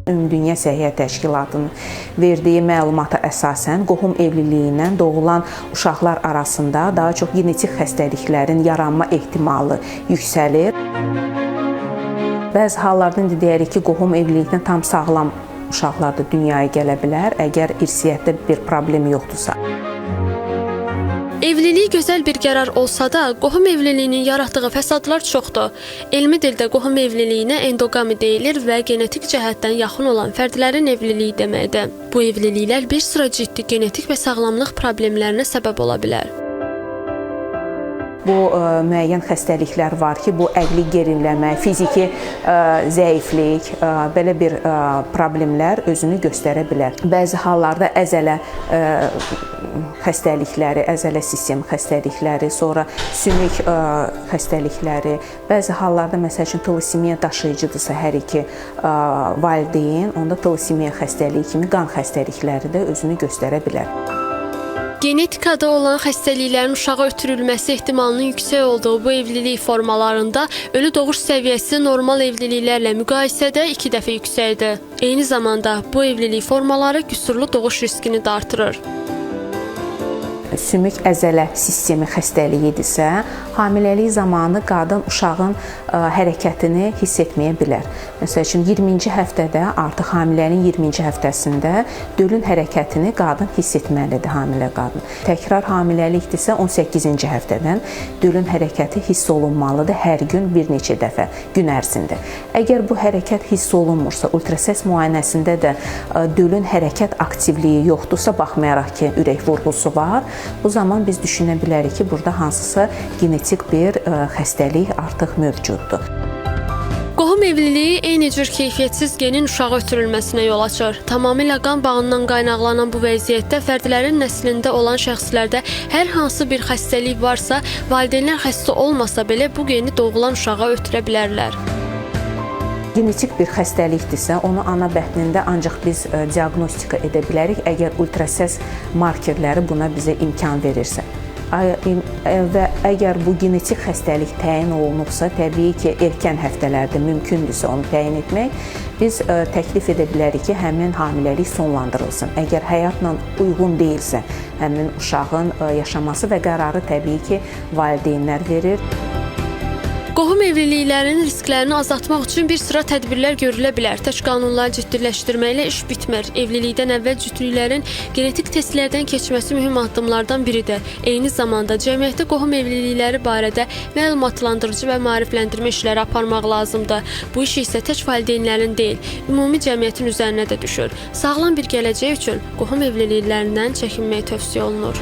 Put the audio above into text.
Ümumdünya Səhiyyə Təşkilatının verdiyi məlumata əsasən qohum evliliyindən doğulan uşaqlar arasında daha çox genetik xəstəliklərin yaranma ehtimalı yüksəlir. Bəzi hallarda indi deyirik ki, qohum evliliyindən tam sağlam uşaqlar da dünyaya gələ bilər, əgər irsiyyətdə bir problem yoxdursa. Evlilik gözəl bir qərar olsa da, qohum evliliyinin yaratdığı fəsadlar çoxdur. Elmi dildə qohum evliliyinə endogami deyilir və genetik cəhətdən yaxın olan fərdlərin evliliyi deməkdir. Bu evliliklər bir sıra ciddi genetik və sağlamlıq problemlərinə səbəb ola bilər. Bu müəyyən xəstəliklər var ki, bu əqli geriləmə, fiziki zəiflik, belə bir problemlər özünü göstərə bilər. Bəzi hallarda əzələ xəstəlikləri, əzələ sistem xəstəlikləri, sonra sümük xəstəlikləri, bəzi hallarda məsəl üçün talisemiya daşıyıcıdırsa hər iki valideyn, onda talisemiya xəstəliyi kimi qan xəstəlikləri də özünü göstərə bilər. Genetikada olan xəstəliklərin uşağa ötürülməsi ehtimalının yüksək olduğu bu evlilik formalarında ölü doğuş səviyyəsi normal evliliklərlə müqayisədə 2 dəfə yüksəkdir. Eyni zamanda bu evlilik formaları qüsurlu doğuş riskini də artırır. Sümük əzələ sistemi xəstəliyidirsə, hamiləlik zamanı qadın uşağın hərəkətini hiss etməyə bilər. Məsəl üçün 20-ci həftədə, artıq hamilənin 20-ci həftəsində dölün hərəkətini qadın hiss etməlidir, hamilə qadın. Təkrar hamiləlikdirsə 18-ci həftədən dölün hərəkəti hiss olunmalıdır hər gün bir neçə dəfə gün ərzində. Əgər bu hərəkət hiss olunmursa, ultrasəs müayinəsində də dölün hərəkət aktivliyi yoxdursa, baxmayaraq ki, ürək vurğusu var, bu zaman biz düşünə bilərik ki, burada hansısa genetik bir xəstəlik artıq mövcuddur. Qohum evliliyi eyni cür keyfiyyətsiz genin uşağa ötürülməsinə yol açır. Tamamilə qan bağından qaynaqlanan bu vəziyyətdə fərdlərin nəslində olan şəxslərdə hər hansı bir xəstəlik varsa, valideynlər xəstə olmasa belə bu geni doğulan uşağa ötürə bilərlər. Genetik bir xəstəlikdirsə, onu ana bətnində ancaq biz diaqnostika edə bilərik, əgər ultrasəs markerləri buna bizə imkan verirsə. Və əgər bu genetik xəstəlik təyin olunubsa, təbii ki, erkən həftələrdə mümkündürsə onu təyin etmək, biz təklif edə bilərik ki, həmin hamiləlik sonlandırılsın. Əgər həyatla uyğun deyilsə, həmin uşağın yaşaması və qərarı təbii ki, valideynlər verir. Qohum evliliklərinin risklərini azaltmaq üçün bir sıra tədbirlər görülə bilər. Tək qanunları ciddiləşdirməklə iş bitmir. Evlilikdən əvvəl cütlüklərin genetik testlərdən keçməsi mühüm addımlardan biridir. Eyni zamanda cəmiyyətdə qohum evlilikləri barədə məlumatlandırıcı və maarifləndirmə işləri aparmaq lazımdır. Bu iş isə tək valideynlərin deyil, ümumi cəmiyyətin üzərinə də düşür. Sağlam bir gələcək üçün qohum evliliklərindən çəkinmək tövsiyə olunur.